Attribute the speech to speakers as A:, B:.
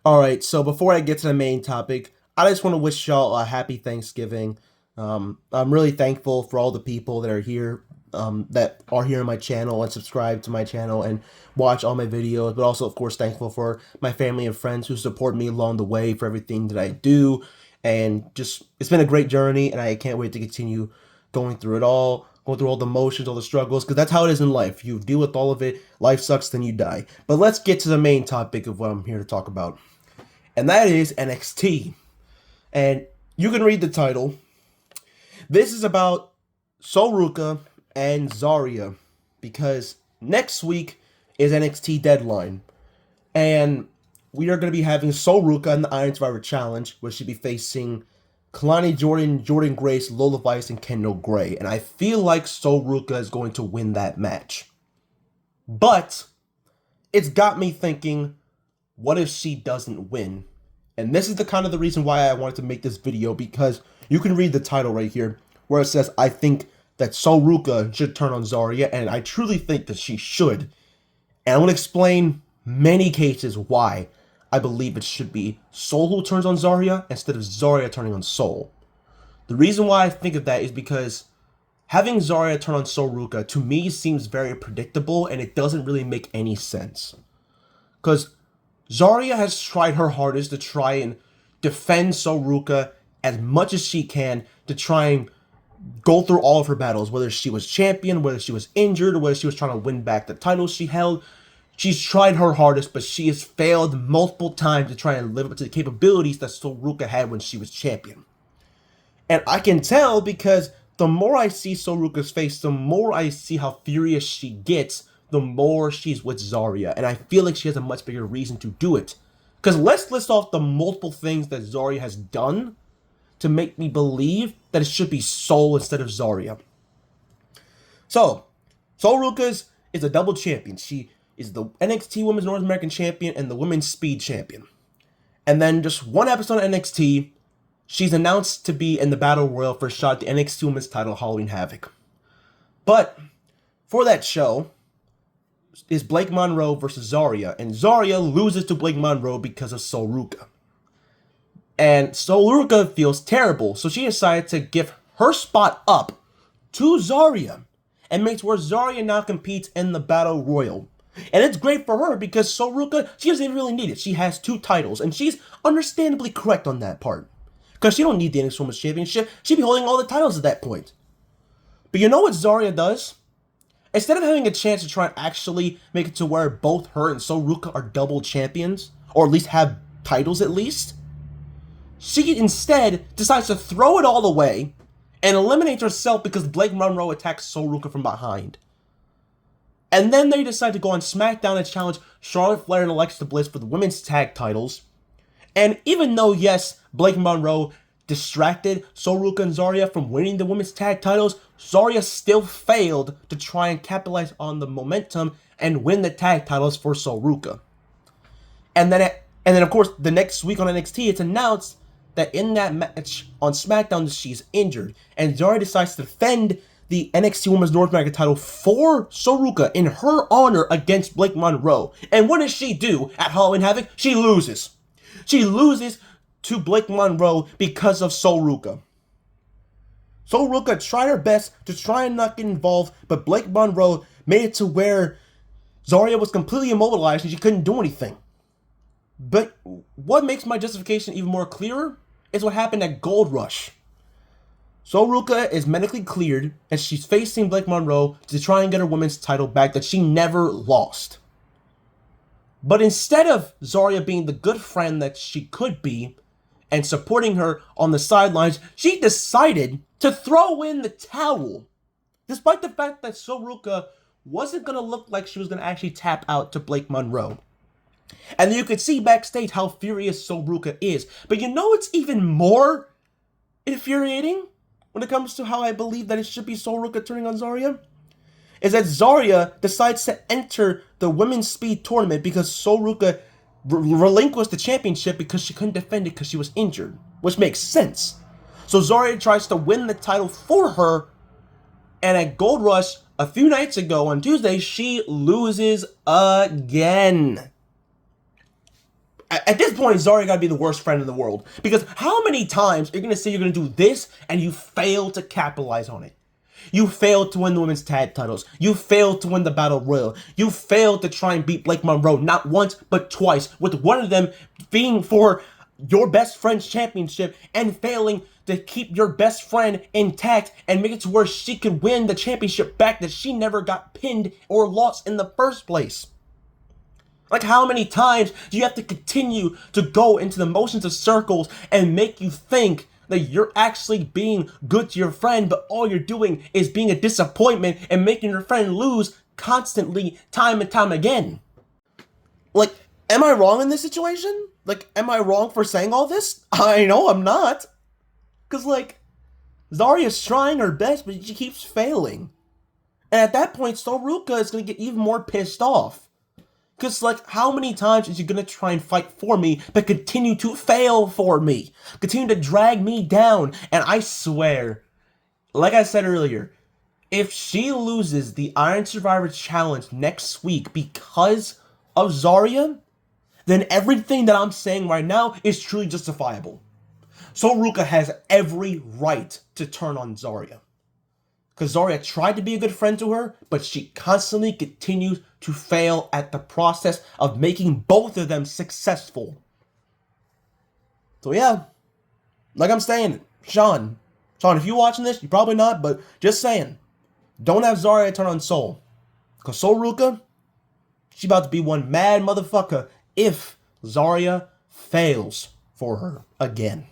A: Alright, so before I get to the main topic, I just want to wish y'all a happy Thanksgiving. I'm really thankful for all the people that are here on my channel and subscribe to my channel and watch all my videos, but also, of course, thankful for my family and friends who support me along the way for everything that I do. And just, it's been a great journey, and I can't wait to continue going through all the motions, all the struggles, because that's how it is in life. You deal with all of it, life sucks, then you die. But let's get to the main topic of what I'm here to talk about, and that is NXT. And you can read the title. This is about Ruca and Zaria, because next week is NXT Deadline, and we are going to be having Ruca in the Iron Survivor Challenge, where she'll be facing Kalani Jordan, Jordan Grace, Lola Vice, and Kendall Gray. And I feel like Ruca is going to win that match. But it's got me thinking, what if she doesn't win? And this is the kind of the reason why I wanted to make this video, because you can read the title right here where it says, I think that Ruca should turn on Zaria, and I truly think that she should. And I'm going to explain many cases why I believe it should be Sol who turns on Zaria instead of Zaria turning on Sol. The reason why I think of that is because having Zaria turn on Ruca to me seems very predictable, and it doesn't really make any sense. Because Zaria has tried her hardest to try and defend Ruca as much as she can, to try and go through all of her battles, whether she was champion, whether she was injured, or whether she was trying to win back the titles she held. She's tried her hardest, but she has failed multiple times to try and live up to the capabilities that Ruca had when she was champion. And I can tell because the more I see Ruca's face, the more I see how furious she gets, the more she's with Zaria. And I feel like she has a much bigger reason to do it. Because let's list off the multiple things that Zaria has done to make me believe that it should be Sol instead of Zaria. So, Ruca is a double champion. She is the NXT Women's North American Champion and the Women's Speed Champion. And then just one episode of NXT, she's announced to be in the Battle Royal for a shot at the NXT Women's title, Halloween Havoc. But for that show is Blake Monroe versus Zaria, and Zaria loses to Blake Monroe because of Ruca. And Ruca feels terrible, so she decided to give her spot up to Zaria, and makes where Zaria now competes in the Battle Royal. And it's great for her because Ruca, she doesn't even really need it. She has 2 titles, and she's understandably correct on that part. Because she don't need the NXT Women's Championship. She'd be holding all the titles at that point. But you know what Zaria does? Instead of having a chance to try and actually make it to where both her and Ruca are double champions, or at least have titles at least, she instead decides to throw it all away and eliminate herself because Blake Monroe attacks Ruca from behind. And then they decide to go on SmackDown and challenge Charlotte Flair and Alexa Bliss for the women's tag titles. And even though, yes, Blake Monroe distracted Ruca and Zaria from winning the women's tag titles, Zaria still failed to try and capitalize on the momentum and win the tag titles for Ruca. And then of course, the next week on NXT, it's announced that in that match on SmackDown, she's injured, and Zaria decides to defend the NXT Women's North American title for Ruca in her honor against Blake Monroe. And what does she do at Halloween Havoc? She loses. She loses to Blake Monroe because of Ruca. Ruca tried her best to try and not get involved, but Blake Monroe made it to where Zaria was completely immobilized and she couldn't do anything. But what makes my justification even more clearer is what happened at Gold Rush. Ruca is medically cleared, and she's facing Blake Monroe to try and get her women's title back that she never lost. But instead of Zaria being the good friend that she could be and supporting her on the sidelines, she decided to throw in the towel, despite the fact that Ruca wasn't going to look like she was going to actually tap out to Blake Monroe. And you could see backstage how furious Ruca is. But you know what's even more infuriating when it comes to how I believe that it should be Ruca turning on Zaria? Is that Zaria decides to enter the Women's Speed Tournament because Ruca relinquished the championship because she couldn't defend it because she was injured, which makes sense. So Zaria tries to win the title for her, and at Gold Rush a few nights ago on Tuesday, she loses again. At this point, Zaria gotta be the worst friend in the world. Because how many times are you gonna say you're gonna do this and you fail to capitalize on it? You failed to win the women's tag titles. You failed to win the Battle Royal. You failed to try and beat Blake Monroe not once, but twice, with one of them being for your best friend's championship and failing to keep your best friend intact and make it to where she could win the championship back that she never got pinned or lost in the first place. Like, how many times do you have to continue to go into the motions of circles and make you think that you're actually being good to your friend, but all you're doing is being a disappointment and making your friend lose constantly, time and time again? Like, am I wrong in this situation? Like, am I wrong for saying all this? I know I'm not. Because, like, Zaria's trying her best, but she keeps failing. And at that point, Ruca is going to get even more pissed off. Because, like, how many times is she gonna try and fight for me, but continue to fail for me? Continue to drag me down. And I swear, like I said earlier, if she loses the Iron Survivor Challenge next week because of Zaria, then everything that I'm saying right now is truly justifiable. So Ruca has every right to turn on Zaria. Because Zaria tried to be a good friend to her, but she constantly continues to fail at the process of making both of them successful. So yeah, like I'm saying, Sean, if you're watching this, you're probably not, but just saying, don't have Zaria turn on Soul. Because Soul Ruca, she about to be one mad motherfucker if Zaria fails for her again.